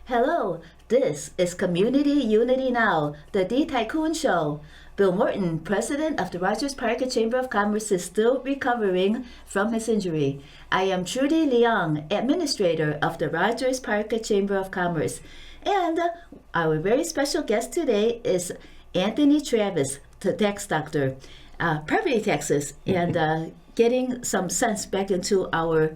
Hello, this is Community Unity Now, the D Tycoon Show. Bill Morton, president of the Rogers Parker Chamber of Commerce, is still recovering from his injury. I am Trudy Leong, administrator of the Rogers Parker Chamber of Commerce. And our very special guest today is Anthony Travis, the tax doctor, property taxes, and getting some sense back into our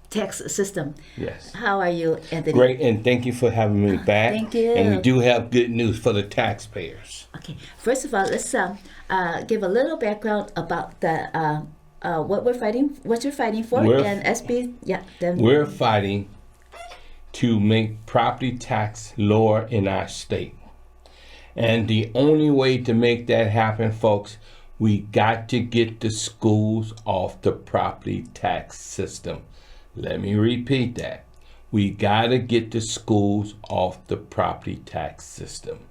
tax system. Yes. How are you, Anthony? Great, and thank you for having me back. Thank you. And we do have good news for the taxpayers. Okay. First of all, let's give a little background about the what we're fighting, what you're fighting for, and SB. Yeah. We're fighting to make property tax lower in our state, and the only way to make that happen, folks, we got to get the schools off the property tax system. Let me repeat that. We got to get the schools off the property tax system.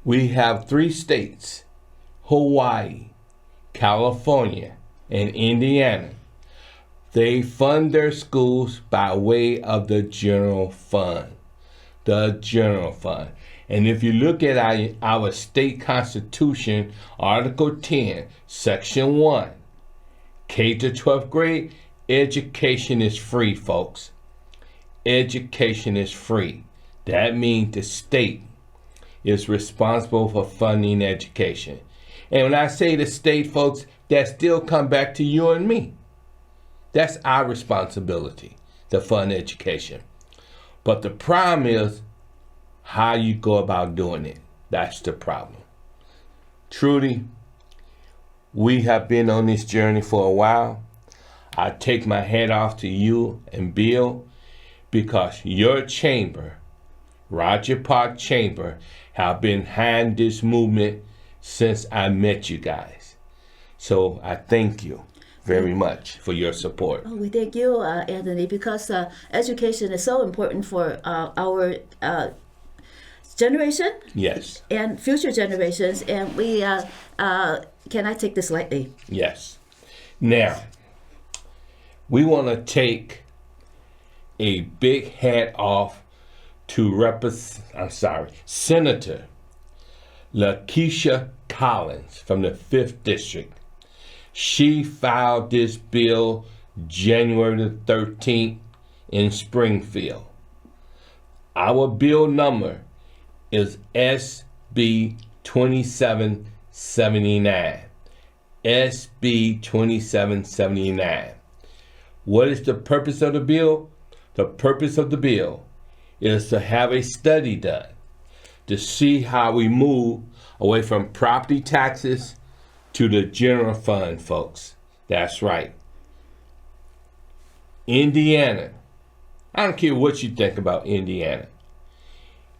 We have 3 states, Hawaii, California, and Indiana. They fund their schools by way of the general fund. The general fund. And if you look at our state constitution, Article 10, Section 1, K to 12th grade, education is free, folks. Education is free. That means the state is responsible for funding education. And when I say the state, folks, that still come back to you and me. That's our responsibility to fund education. But the problem is how you go about doing it. That's the problem. Trudy, we have been on this journey for a while. I take my hat off to you and Bill because your chamber, Roger Park Chamber, have been behind this movement since I met you guys. So I thank you very much for your support. Oh, we thank you, Anthony, because education is so important for our generation. Yes. And future generations. And we cannot take this lightly. Yes. Now, we want to take a big hat off to Senator Lakesia Collins from the 5th District. She filed this bill January the 13th in Springfield. Our bill number is SB 2779. SB 2779. What is the purpose of the bill? The purpose of the bill is to have a study done to see how we move away from property taxes to the general fund, folks. That's right. Indiana. I don't care what you think about Indiana.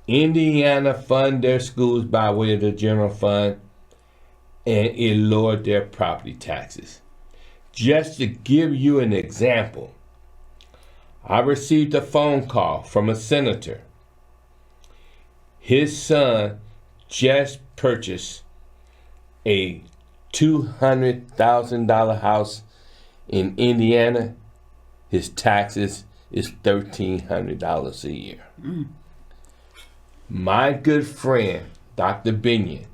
Indiana fund their schools by way of the general fund, and it lowered their property taxes. Just to give you an example, I received a phone call from a senator. His son just purchased a $200,000 house in Indiana. His taxes is $1,300 a year. My good friend, Dr. Binion,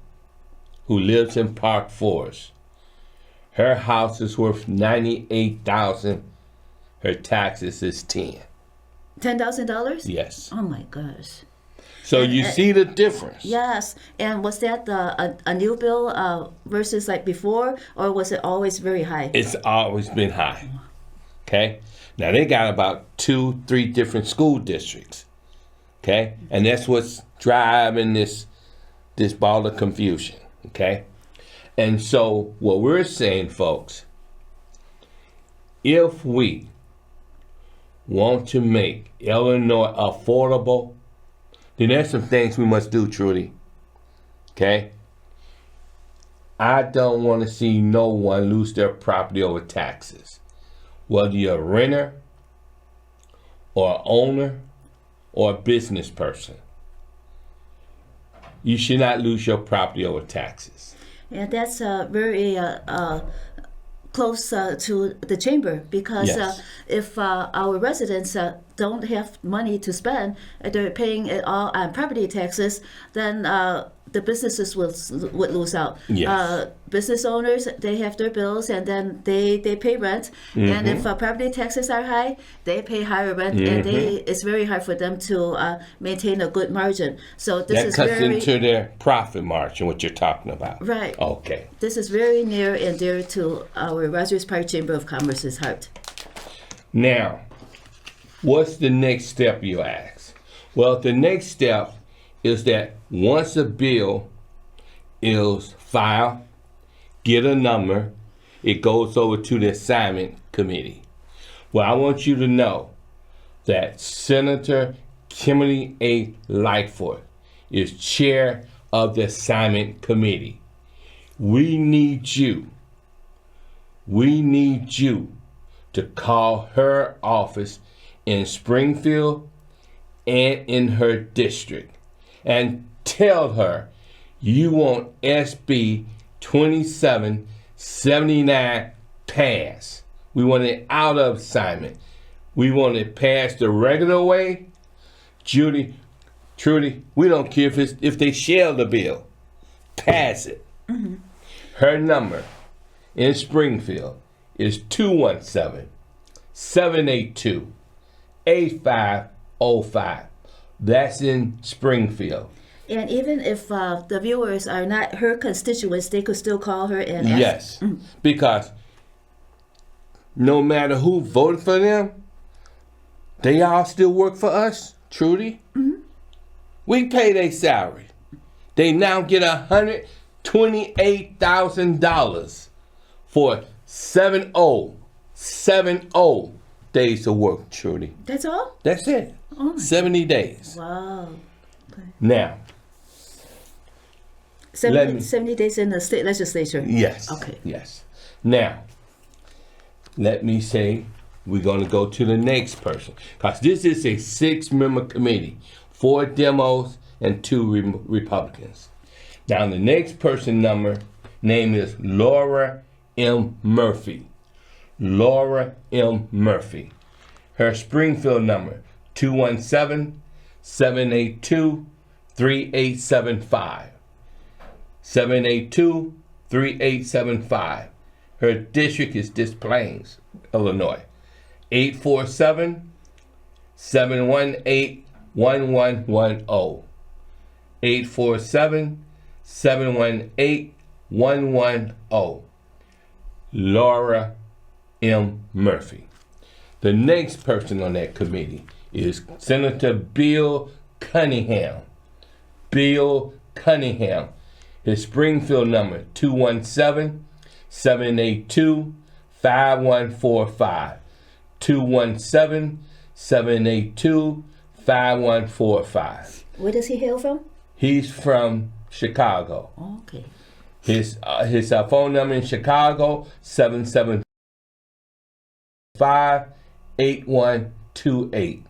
who lives in Park Forest, her house is worth $98,000. Her taxes is $10,000? Yes. Oh my gosh. So you see the difference. Yes. And was that a new bill versus like before, or was it always very high? It's always been high. Okay. Now they got about 2-3 different school districts. Okay. And that's what's driving this ball of confusion. Okay. And so what we're saying, folks, if we want to make Illinois affordable, then there's some things we must do, Trudy. Okay? I don't want to see no one lose their property over taxes. Whether you're a renter or owner or a business person, you should not lose your property over taxes. And that's very close to the chamber, because Yes. if our residents don't have money to spend, they're paying it all on property taxes, then the businesses would lose out. Yes. Business owners, they have their bills, and then they pay rent. And if property taxes are high, they pay higher rent, and it's very hard for them to maintain a good margin. So this That is cuts very into their profit margin, what you're talking about. right. Okay. This is very near and dear to our Rogers Park Chamber of Commerce's heart. Now, what's the next step, you ask? Well, the next step is that once a bill is filed, get a number, it goes over to the assignment committee. Well, I want you to know that Senator Kimberly A. Lightford is chair of the assignment committee. We need you to call her office in Springfield and in her district and tell her you want SB 2779 passed. We want it out of assignment. We want it passed the regular way. Trudy, we don't care if they shell the bill. Pass it. Her number in Springfield is 217-782-8505. That's in Springfield. And even if the viewers are not her constituents, they could still call her and ask. Yes, because no matter who voted for them, they all still work for us, Trudy. We pay their salary. They now get $128,000 for 70 days of work, Trudy. That's all? That's it. Oh. 70 days. Wow. Okay. Now, 70 days in the state legislature? yes. Okay. Yes. Now, let me say we're going to go to the next person, because this is a 6-member committee, 4 demos and 2 Republicans. Now, the next person name is Laura M. Murphy. Laura M. Murphy. Her Springfield number, 217-782-3875. 782-3875. Her district is Des Plaines, Illinois. 847-718-1110. 847-718-1110. Laura M. Murphy. The next person on that committee is Senator Bill Cunningham. Bill Cunningham. His Springfield number, 217-782-5145. 217-782-5145. Where does he hail from? He's from Chicago. Okay. His phone number in Chicago, 775-8128.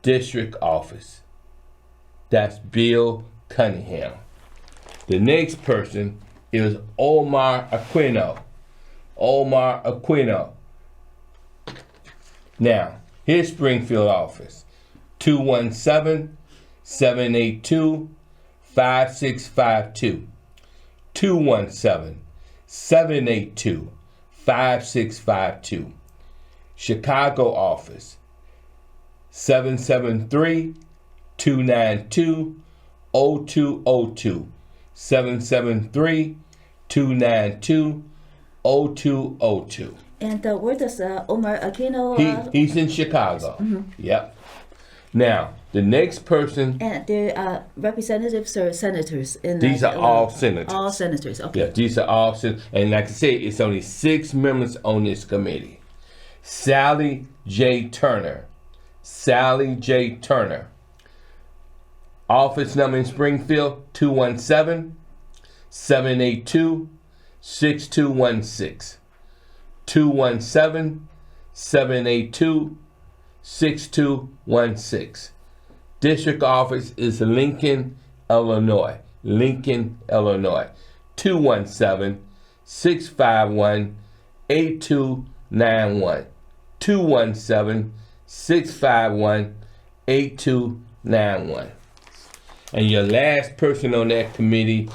District office. That's Bill Cunningham. The next person is Omar Aquino. Omar Aquino. Now, his Springfield office, 217-782-5652. 217-782-5652. Chicago office, 773-292-0202. 773-292-0202. And where does Omar Aquino? He's in Chicago. Yep. Now, the next person. And they're representatives or senators in These are all senators. All senators. Okay. Yeah, these are all senators. And like I said, it's only 6 members on this committee. Sally J. Turner. Sally J. Turner. Office number in Springfield, 217-782-6216. 217-782-6216. 6216. District office is Lincoln, Illinois. Lincoln, Illinois. 217-651-8291. 217-651-8291. And your last person on that committee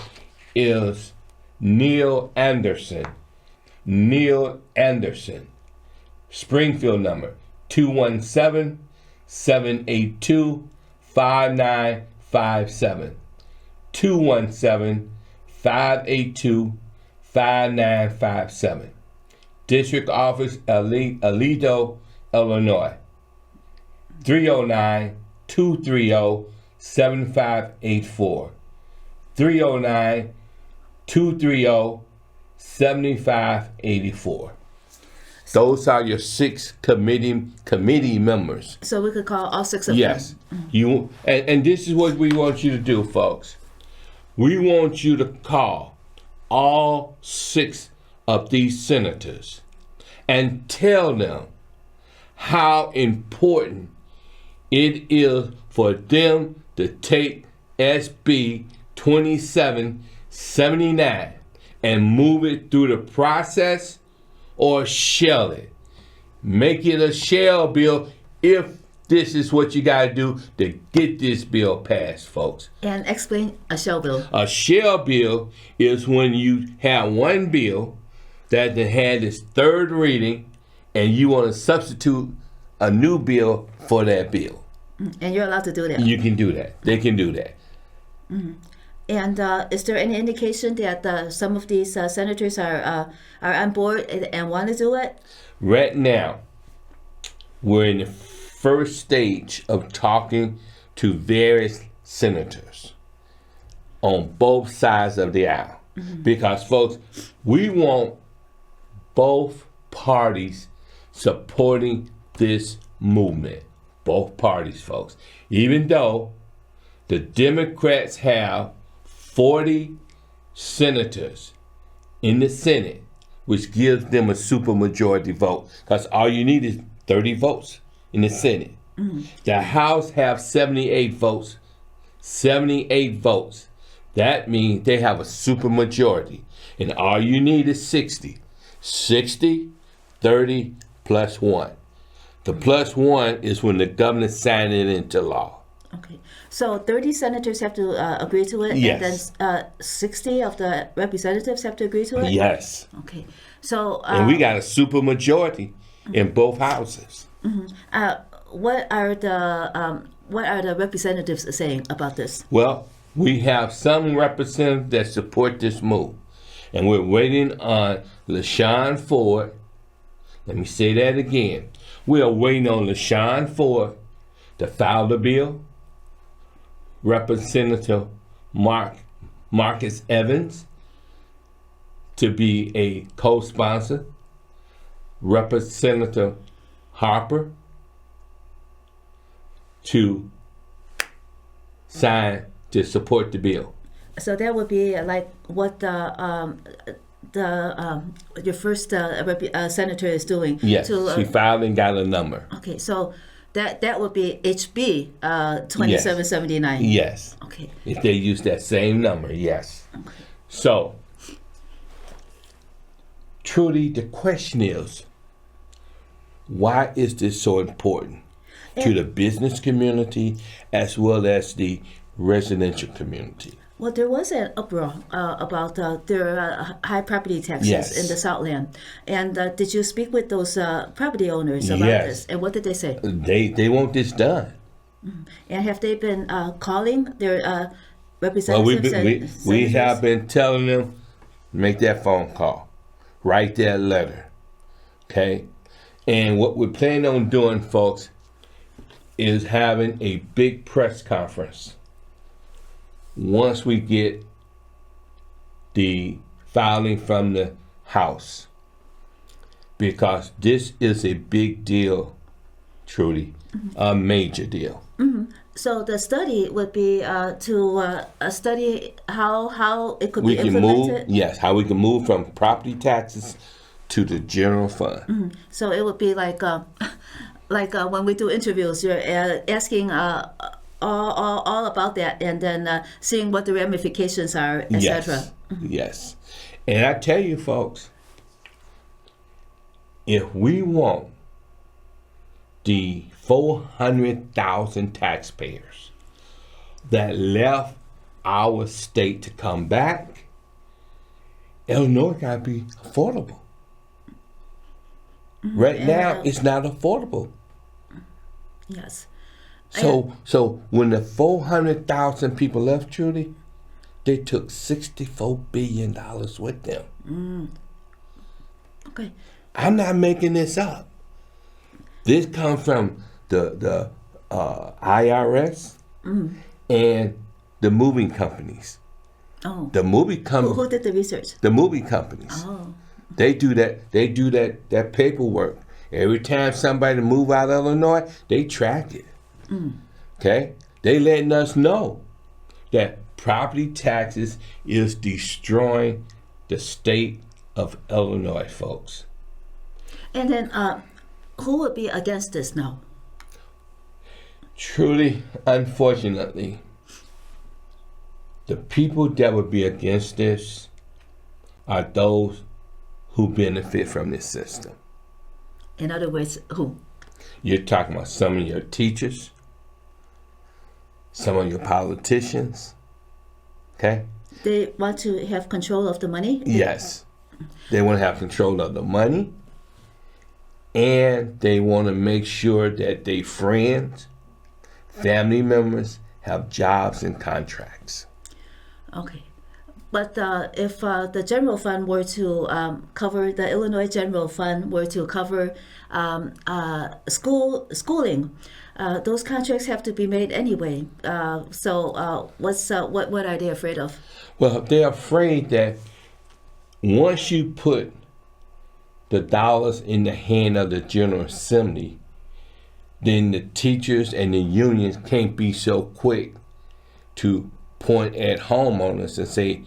is Neil Anderson. Neil Anderson. Springfield number 217-782-5957. 217-582-5957. District office, Aledo, Illinois. 309-230-7584. 309-230-7584. Those are your 6 committee members. So we could call all 6 of them. Yes. You and this is what we want you to do, folks. We want you to call all 6 of these senators and tell them how important it is for them to take SB 2779 and move it through the process or shell it. Make it a shell bill if this is what you got to do to get this bill passed, folks. And explain a shell bill. A shell bill is when you have one bill that had its 3rd reading and you want to substitute a new bill for that bill. And you're allowed to do that. You can do that. They can do that. Mm-hmm. And is there any indication that some of these senators are on board and want to do it? Right now, we're in the first stage of talking to various senators on both sides of the aisle. Mm-hmm. Because, folks, we want both parties supporting this movement. Both parties, folks. Even though the Democrats have 40 senators in the Senate, which gives them a supermajority vote. Because all you need is 30 votes in the Senate. Mm-hmm. The House have 78 votes. 78 votes. That means they have a supermajority. And all you need is 60. 60, 30, plus 1. The plus 1 is when the governor signed it into law. Okay. So 30 senators have to agree to it? Yes. And then 60 of the representatives have to agree to it? Yes. Okay. So... and we got a supermajority in both houses. Mm-hmm. What are the representatives saying about this? Well, we have some representatives that support this move. And we're waiting on LaShawn Ford. Let me say that again. We are waiting on LaShawn Ford to file the bill. Representative Marcus Evans to be a co-sponsor. Representative Harper to sign to support the bill. So that would be like what your first senator is doing. Yes, she filed and got a number. Okay, so that would be HB 2779. Yes. Okay. If they use that same number, yes. Okay. So, Trudy, the question is, why is this so important to the business community as well as the residential community? Well, there was an uproar about their high property taxes in the Southland. And did you speak with those property owners about this? And what did they say? They want this done. Mm-hmm. And have they been calling their representatives? Well, we have been telling them, make that phone call, write that letter, okay? And what we're planning on doing, folks, is having a big press conference once we get the filing from the House, because this is a big deal, Trudy, a major deal. Mm-hmm. So the study would be to study how it could be implemented? How we can move from property taxes to the general fund. Mm-hmm. So it would be like like when we do interviews, you're asking all about that, and then seeing what the ramifications are, etc. Yes. And I tell you, folks, if we want the 400,000 taxpayers that left our state to come back, Illinois got to be affordable. Right now, it's not affordable. Yes. So when the 400,000 people left, Trudy, they took $64 billion with them. Okay. I'm not making this up. This comes from the IRS and the moving companies. Oh. The movie companies. Who did the research? The movie companies. Oh. They do that paperwork. Every time somebody move out of Illinois, they track it. Okay? They letting us know that property taxes is destroying the state of Illinois, folks. And then who would be against this now? Truly, unfortunately, the people that would be against this are those who benefit from this system. In other words, who? You're talking about some of your teachers, some of your politicians, okay? They want to have control of the money? Yes. They want to have control of the money, and they want to make sure that their friends, family members have jobs and contracts. Okay. But if the general fund were to cover, the Illinois general fund were to cover schooling, those contracts have to be made anyway. So what are they afraid of? Well, they're afraid that once you put the dollars in the hand of the General Assembly, then the teachers and the unions can't be so quick to point at homeowners and say,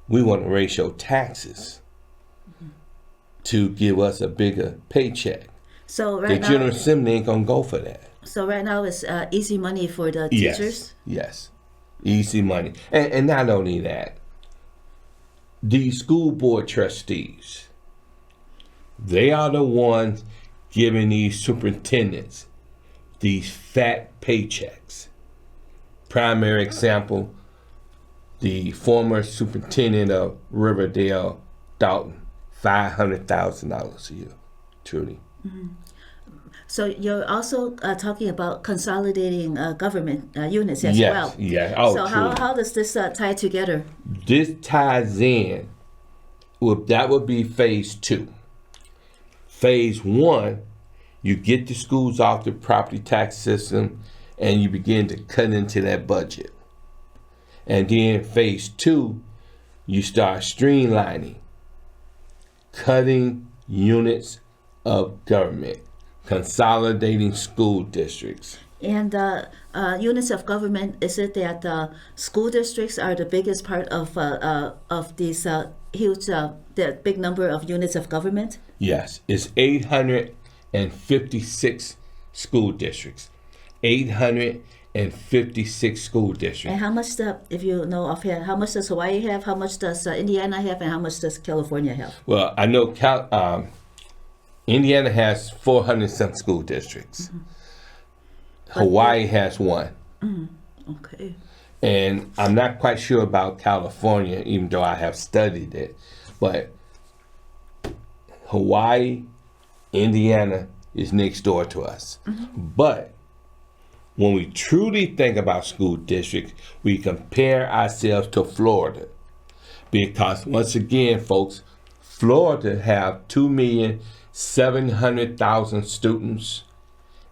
we want to raise your taxes to give us a bigger paycheck. So right now, the General Assembly ain't going to go for that. So right now it's easy money for the teachers? Yes. Easy money. And not only that, the school board trustees, they are the ones giving these superintendents these fat paychecks. Primary example, the former superintendent of Riverdale, Dalton, $500,000 a year, Trudy. Mm-hmm. So you're also talking about consolidating government units as well. Yes. Oh, so how does this tie together? This ties in. Well, that would be phase 2. Phase 1, you get the schools off the property tax system and you begin to cut into that budget. And then phase 2, you start streamlining, cutting units of government, consolidating school districts. And units of government, is it that school districts are the biggest part of these huge, the big number of units of government? Yes, it's 856 school districts. 856 school districts. And how much, if you know offhand, how much does Hawaii have, how much does Indiana have, and how much does California have? Well, I know Indiana has 400-some school districts. Mm-hmm. Hawaii has 1. Mm-hmm. Okay. And I'm not quite sure about California, even though I have studied it. But Hawaii, Indiana is next door to us. Mm-hmm. But when we truly think about school districts, we compare ourselves to Florida. Because once again, folks, Florida have 2,700,000 students,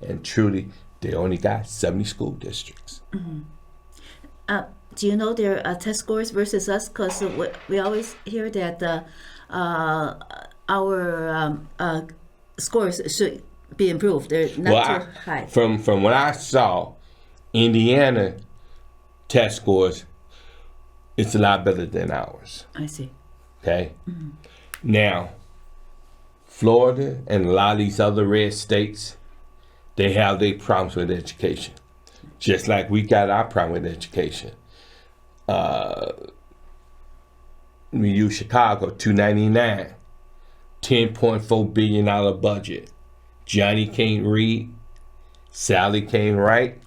and truly, they only got 70 school districts. Mm-hmm. Do you know their test scores versus us? Because we always hear that our scores should be improved. They're not too high. From what I saw, Indiana test scores, it's a lot better than ours. I see. Okay? Mm-hmm. Now, Florida and a lot of these other red states, They have their problems with education. Just like we got our problem with education. We use Chicago, $299, $10.4 billion budget. Johnny can't read, Sally can't write.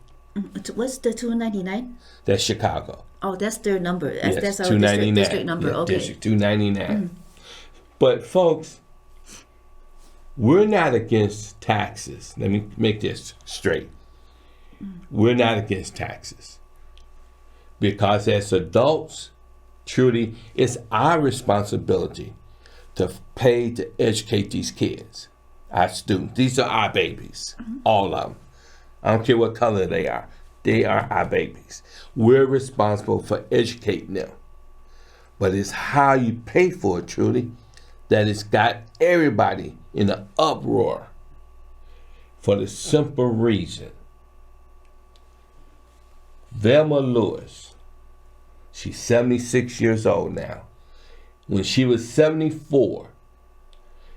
What's the 299? That's Chicago. Oh, that's their number. Yes, That's our 299. district number. Yeah, Okay. District 299. But folks, we're not against taxes. Let me make this straight. We're not against taxes. Because as adults, Trudy, it's our responsibility to pay to educate these kids, our students. These are our babies, all of them. I don't care what color they are. They are our babies. We're responsible for educating them. But it's how you pay for it, Trudy, that it's got everybody in an uproar for the simple reason. Velma Lewis, she's 76 years old now. When she was 74,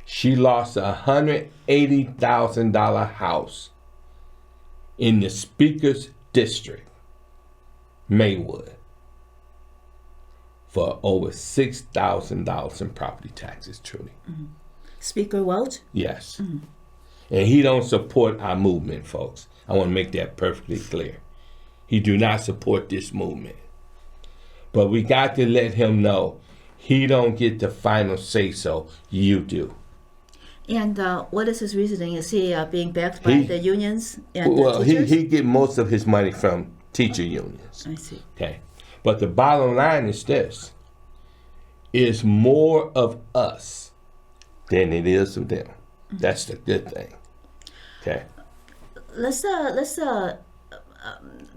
she lost a $180,000 house in the Speaker's District, Maywood, for over $6,000 in property taxes, Trudy. Speaker Welch? Yes. And he don't support our movement, folks. I want to make that perfectly clear. He do not support this movement. But we got to let him know he don't get the final say-so. You do. And what is his reasoning? Is he being backed by the unions and well, the teachers? he get most of his money from teacher unions. I see. Okay. But the bottom line is this. It's more of us than it is of them. That's the good thing. Okay. Let's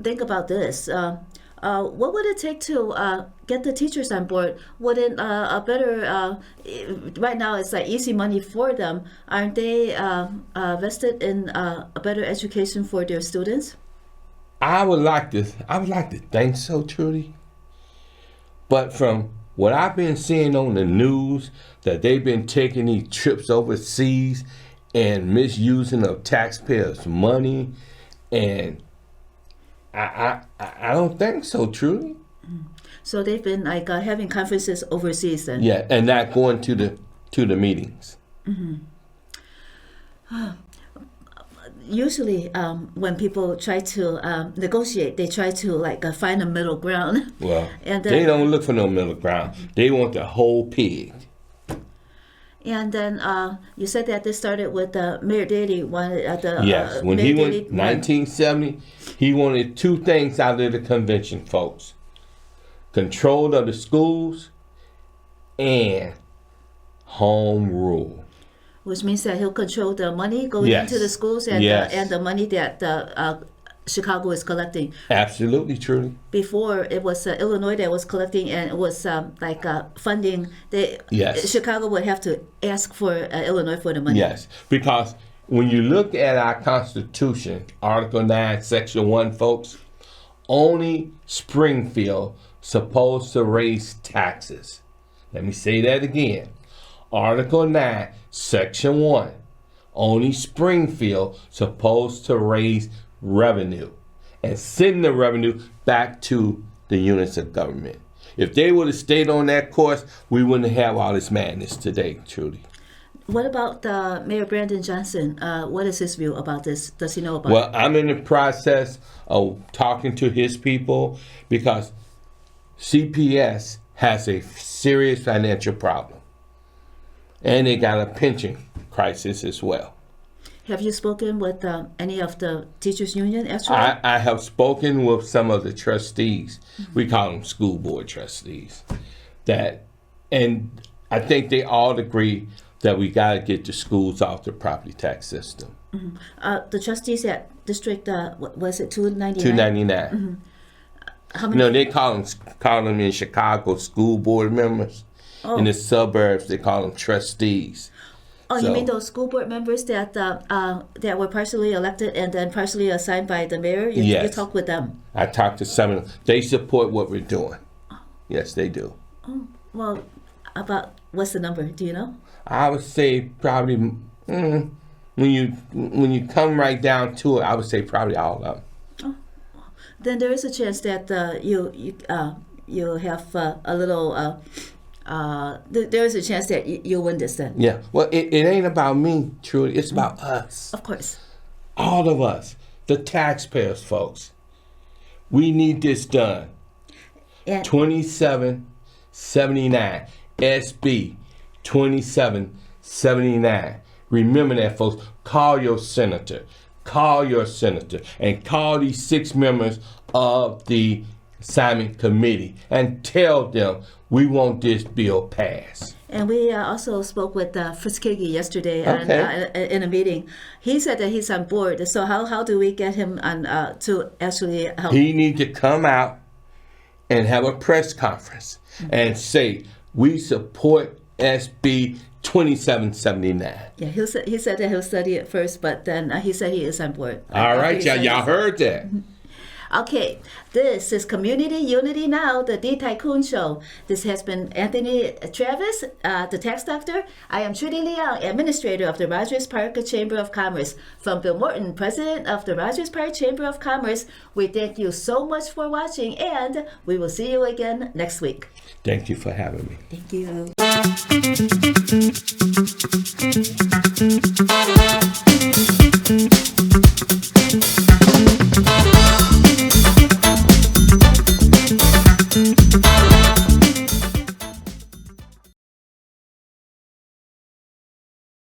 think about this. What would it take to get the teachers on board? Wouldn't a better right now it's like easy money for them? Aren't they vested in a better education for their students? I would like to think so, Trudy. But from what I've been seeing on the news, that they've been taking these trips overseas and misusing of taxpayers' money, and I don't think so, Trudy. So they've been like having conferences overseas then. Yeah, and not going to the meetings. Usually, when people try to negotiate, they try to like find a middle ground. Well, and they don't look for no middle ground. They want the whole pig. And then you said that this started with Mayor Daley wanted the yes, when Mayor he Daley went 1970, he wanted two things out of the convention, folks: control of the schools and home rule. Which means that he'll control the money going Yes. into the schools and Yes. and the money that Chicago is collecting. Absolutely, Trudy. Before it was Illinois that was collecting, and it was funding. Yes. Chicago would have to ask for Illinois for the money. Yes, because when you look at our Constitution, Article 9, Section 1, folks, only Springfield supposed to raise taxes. Let me say that again. Article 9, Section 1, only Springfield supposed to raise revenue and send the revenue back to the units of government. If they would have stayed on that course, we wouldn't have all this madness today, Trudy. What about Mayor Brandon Johnson? What is his view about this? Does he know about Well, it? I'm in the process of talking to his people because CPS has a serious financial problem. And they got a pension crisis as well. Have you spoken with any of the teachers union actually? I have spoken with some of the trustees. We call them school board trustees. And I think they all agree that we got to get the schools off the property tax system. The trustees at District, was it 299? 299. How You many? know, they call them in Chicago school board members. In the suburbs, they call them trustees. Oh, you So- mean those school board members that were partially elected and then partially assigned by the mayor? You Yes. talk with them. I talked to some of them. They support what we're doing. Yes, they do. Well, about what's the number? Do you know? I would say probably when you come right down to it, I would say probably all of them. Then there is a chance that you have a little. There is a chance that you win this then. Yeah. Well, it ain't about me, Trudy. It's about us. Of course. All of us, the taxpayers, folks. We need this done. And 2779, SB 2779. Remember that, folks. Call your senator. Call your senator. And call these 6 members of the assignment committee and tell them we want this bill passed. And we also spoke with Friskigi yesterday in a meeting. He said that he's on board. So how do we get him on to actually help? He needs to come out and have a press conference and say, we support SB 2779. Yeah, he said that he'll study it first, but then he said he is on board. All right, y'all heard that. Okay, this is Community Unity Now, the D Tycoon Show. This has been Anthony Travis, the tax doctor. I am Trudy Leong, administrator of the Rogers Park Chamber of Commerce. From Bill Morton, president of the Rogers Park Chamber of Commerce, we thank you so much for watching, and we will see you again next week. Thank you for having me. Thank you.